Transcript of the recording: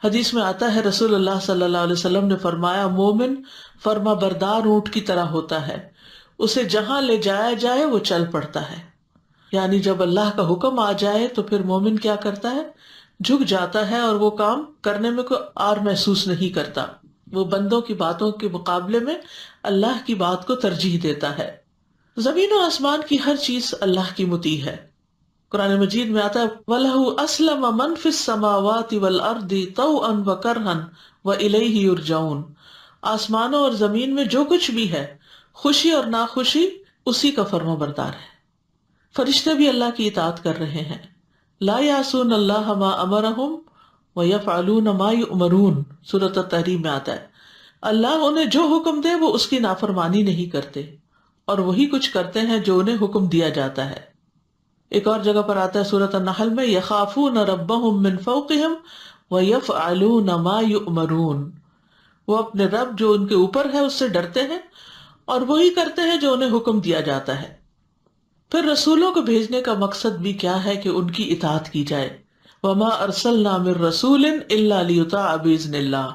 حدیث میں آتا ہے رسول اللہ صلی اللہ علیہ وسلم نے فرمایا مومن فرما بردار اونٹ کی طرح ہوتا ہے، اسے جہاں لے جایا جائے وہ چل پڑتا ہے. یعنی جب اللہ کا حکم آ جائے تو پھر مومن کیا کرتا ہے؟ جھک جاتا ہے اور وہ کام کرنے میں کوئی آر محسوس نہیں کرتا. وہ بندوں کی باتوں کے مقابلے میں اللہ کی بات کو ترجیح دیتا ہے. زمین و آسمان کی ہر چیز اللہ کی مطیع ہے. قرآن مجید میں آتا ہے وَلَهُ أَسْلَمَ مَنْ فِي السَّمَاوَاتِ وَالْأَرْضِ طَوْعًا وَكَرْهًا وَإِلَيْهِ يُرْجَعُونَ. آسمانوں اور زمین میں جو کچھ بھی ہے، خوشی اور ناخوشی، اسی کا فرما بردار ہے. فرشتے بھی اللہ کی اطاعت کر رہے ہیں. لا یعصون اللہ ما امرہم ویفعلون ما یؤمرون. سورۃ التحریم میں آتا ہے اللہ انہیں جو حکم دے وہ اس کی نافرمانی نہیں کرتے اور وہی کچھ کرتے ہیں جو انہیں حکم دیا جاتا ہے. ایک اور جگہ پر آتا ہے سورۃ النحل میں یخافون ربہم من فوقہم ویفعلون ما یؤمرون. وہ اپنے رب جو ان کے اوپر ہے اس سے ڈرتے ہیں اور وہی کرتے ہیں جو انہیں حکم دیا جاتا ہے. پھر رسولوں کو بھیجنے کا مقصد بھی کیا ہے کہ ان کی اطاعت کی جائے. وما ارسلنا من رسول الا لیطاع باذن اللہ.